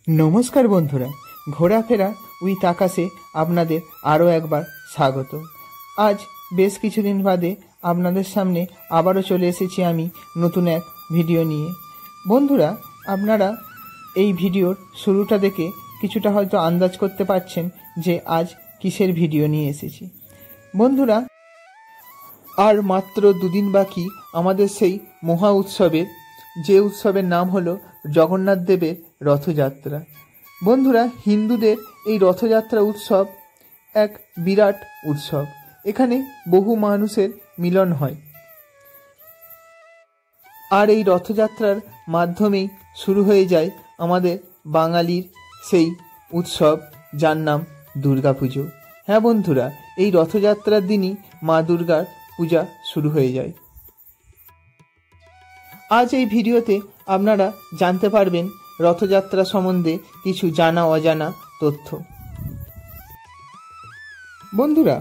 नमस्कार बंधुरा, घोराफेरा उइथ आकाशे आपनादेर आरो एकबार स्वागत। आज बेश किछुदिन बादे आपनादेर सामने आबारो चले एसेछि आमि नतुन एक भिडियो निये। बंधुरा, आपनारा एई भिडियोर शुरूटा देखे किछुटा हयतो आन्दाज करते पारछेन जे आज किसेर भिडियो निये एसेछि। बंधुरा, आर मात्र दुदिन बाकी आमादेर सेई महा उत्सवेर, जे उत्सवेर नाम हलो जगन्नाथ देवेर रथयात्रा। बंधुरा, हिंदुदेर এই রথযাত্রা উৎসব এক বিরাট উৎসব। এখানে বহু মানুষের মিলন হয়, আর এই রথযাত্রার মাধ্যমেই শুরু হয়ে যায় আমাদের বাঙালির সেই উৎসব যার নাম দুর্গাপুজো। হ্যাঁ বন্ধুরা, এই রথযাত্রার দিনই মা দুর্গার পূজা শুরু হয়ে যায়। আজ এই ভিডিওতে আপনারা জানতে পারবেন রথযাত্রা সম্বন্ধে কিছু জানা অজানা তথ্য। বন্ধুরা,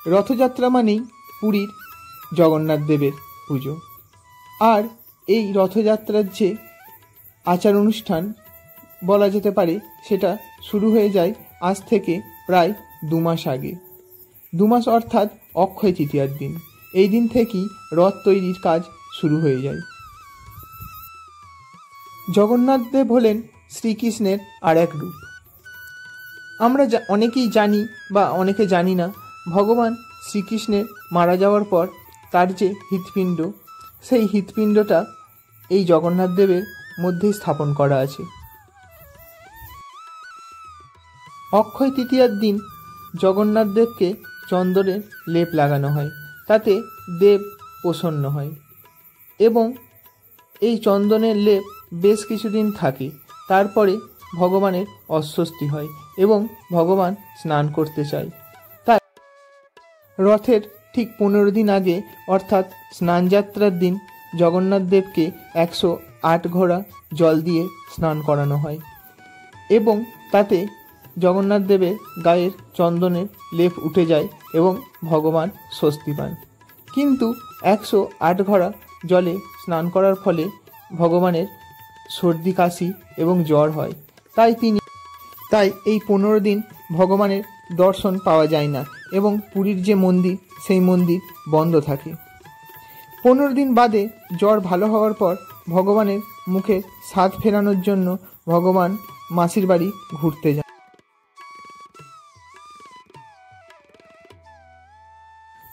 রথযাত্রা মানেই পুরীর জগন্নাথ দেবের পুজো। আর এই রথযাত্রার যে আচার অনুষ্ঠান বলা যেতে পারে সেটা শুরু হয়ে যায় আজ থেকে প্রায় 2 মাস আগে। 2 মাস অর্থাৎ অক্ষয় তৃতীয়ার দিন। এই দিন থেকেই রথ তৈরির কাজ শুরু হয়ে যায়। জগন্নাথ দেব হলেন শ্রীকৃষ্ণের আর এক রূপ। আমরা অনেকেই জানি বা অনেকে জানি না, ভগবান শ্রীকৃষ্ণের মারা যাওয়ার পর তার যে হৃৎপিণ্ড, সেই হৃৎপিণ্ডটা এই জগন্নাথ দেবের মধ্যেই স্থাপন করা আছে। অক্ষয় তৃতীয়ার দিন জগন্নাথ দেবকে চন্দনের লেপ লাগানো হয়, তাতে দেব প্রসন্ন হয় এবং এই চন্দনের লেপ বেশ কিছুদিন থাকে। তারপরে ভগবানের অস্বস্তি হয় এবং ভগবান স্নান করতে চায়। তাই রথের ঠিক 15 দিন আগে অর্থাৎ স্নানযাত্রার দিন জগন্নাথ দেবকে 108 ঘোড়া জল দিয়ে স্নান করানো হয় এবং তাতে জগন্নাথ দেবের গায়ের চন্দনের লেপ উঠে যায় এবং ভগবান স্বস্তি পান। কিন্তু 108 ঘোড়া জলে স্নান করার ফলে ভগবানের সর্দি কাশি এবং জ্বর হয়। তাই এই 15 দিন ভগবানের দর্শন পাওয়া যায় না এবং পুরীর যে মন্দির, সেই মন্দির বন্ধ থাকে। 15 দিন বাদে জ্বর ভালো হওয়ার পর ভগবানের মুখে স্বাদ ফেরানোর জন্য ভগবান মাসির বাড়ি ঘুরতে যান।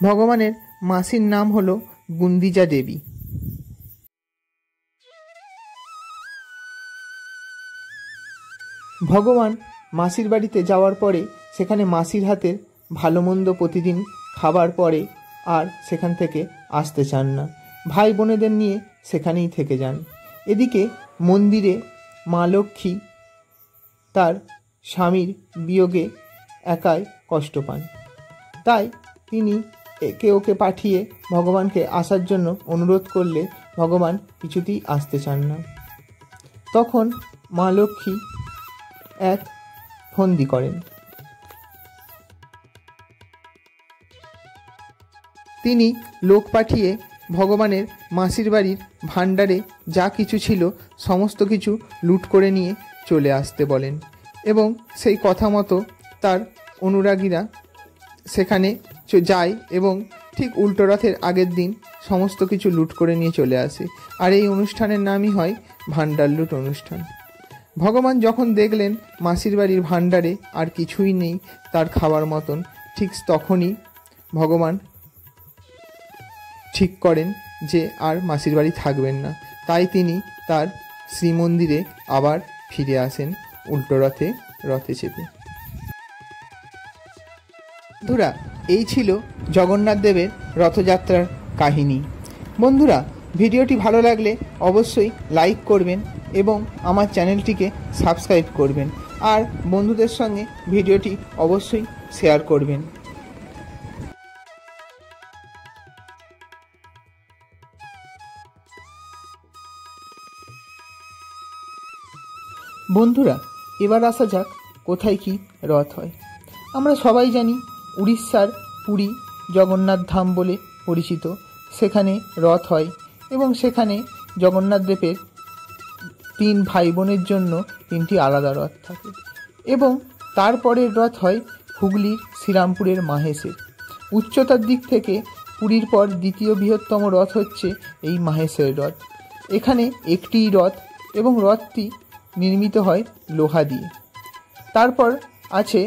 ভগবানের মাসির নাম হলো গুন্দিজা দেবী। ভগবান মাসির বাড়িতে যাওয়ার পরে সেখানে মাসির হাতের ভালো মন্দ প্রতিদিন খাবার পরে আর সেখান থেকে আসতে চান না, ভাই বোনেদের নিয়ে সেখানেই থেকে যান। এদিকে মন্দিরে মা লক্ষ্মী তার স্বামীর বিয়োগে একাই কষ্ট পান। তাই তিনি একে ওকে পাঠিয়ে ভগবানকে আসার জন্য অনুরোধ করলে ভগবান কিছুতেই আসতে চান না। তখন মা লক্ষ্মী এক ফন্দি করেন। তিনি লোক পাঠিয়ে ভগবানের মাসির বাড়ির ভাণ্ডারে যা কিছু ছিল সমস্ত কিছু লুট করে নিয়ে চলে আসতে বলেন এবং সেই কথা মতো তার অনুরাগীরা সেখানে যায় এবং ঠিক উল্টো রথের আগের দিন সমস্ত কিছু লুট করে নিয়ে চলে আসে। আর এই অনুষ্ঠানের নামই হয় ভাণ্ডার লুট অনুষ্ঠান। ভগবান যখন দেখলেন মাসির বাড়ির ভাণ্ডারে আর কিছুই নেই তার খাবার মতন, ঠিক তখনই ভগবান ঠিক করেন যে আর মাসির বাড়ি থাকবেন না। তাই তিনি তার শ্রীমন্দিরে আবার ফিরে আসেন উল্টো রথে চেপে। বন্ধুরা, এই ছিল জগন্নাথ দেবের রথযাত্রার কাহিনী। বন্ধুরা, ভিডিওটি ভালো লাগলে অবশ্যই লাইক করবেন এবং আমার চ্যানেলটিকে সাবস্ক্রাইব করবেন আর বন্ধুদের সঙ্গে ভিডিওটি অবশ্যই শেয়ার করবেন। বন্ধুরা, এবার আসা যাক কোথায় কি রথ হয়। আমরা সবাই জানি উড়িষ্যার পুরী জগন্নাথ ধাম বলে পরিচিত। সেখানে রথ হয় এবং সেখানে জগন্নাথ দেবের 3 ভাই বোনের জন্য 3টি আলাদা রথ থাকে। এবং তারপরের রথ হয় হুগলির শ্রীরামপুরের মাহেশের। উচ্চতার দিক থেকে পুরীর পর দ্বিতীয় বৃহত্তম রথ হচ্ছে এই মাহেশের রথ। এখানে একটিই রথ এবং রথটি নির্মিত হয় লোহা দিয়ে। তারপর আছে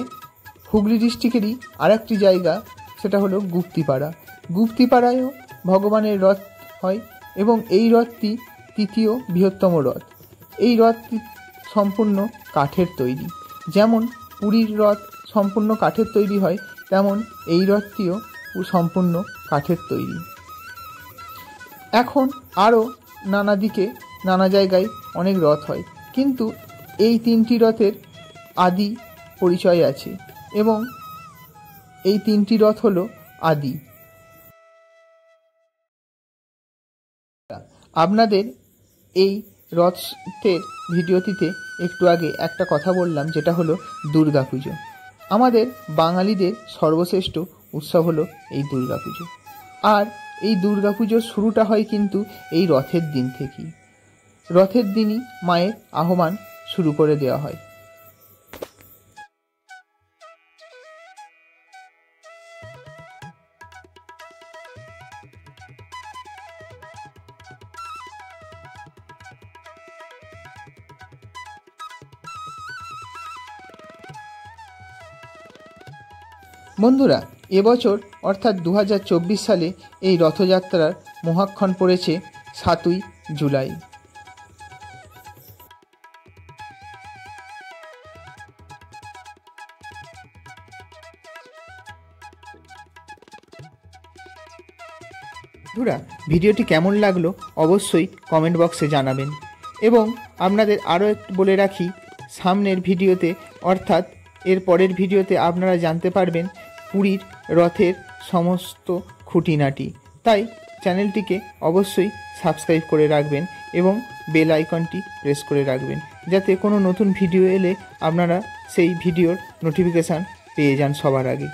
হুগলি ডিস্ট্রিক্টেরই আরেকটি জায়গা, সেটা হলো গুপ্তিপাড়া। গুপ্তিপাড়ায়ও ভগবানের রথ হয় এবং এই রথটি তৃতীয় বৃহত্তম রথ। এই রথটি সম্পূর্ণ কাঠের তৈরি। যেমন পুরীর রথ সম্পূর্ণ কাঠের তৈরি হয়, তেমন এই রথটিও সম্পূর্ণ কাঠের তৈরি। এখন আরও নানা দিকে নানা জায়গায় অনেক রথ হয়, কিন্তু এই 3টি রথের আদি পরিচয় আছে এবং এই 3টি রথ হলো আদি। আপনাদের এই রথের ভিডিওটিতে একটু আগে একটা কথা বললাম, যেটা হলো দুর্গাপুজো। আমাদের বাঙালিদের সর্বশ্রেষ্ঠ উৎসব হলো এই দুর্গাপুজো। আর এই দুর্গাপুজোর শুরুটা হয় কিন্তু এই রথের দিন থেকেই। রথের দিনই মায়ের আহ্বান শুরু করে দেওয়া হয়। বন্ধুরা, এবছর অর্থাৎ 2024 সালে এই রথযাত্রার মহাক্ষণ পড়েছে 7ই জুলাই। বন্ধুরা, ভিডিওটি কেমন লাগলো অবশ্যই কমেন্ট বক্সে জানাবেন। এবং আপনাদের আরও একটু বলে রাখি, সামনের ভিডিওতে অর্থাৎ এর পরের ভিডিওতে আপনারা জানতে পারবেন পুরীর রথের সমস্ত খুঁটিনাটি। তাই চ্যানেলটিকে অবশ্যই সাবস্ক্রাইব করে রাখবেন এবং বেল আইকনটি প্রেস করে রাখবেন, যাতে কোনো নতুন ভিডিও এলে আপনারা সেই ভিডিওর নোটিফিকেশান পেয়ে যান সবার আগে।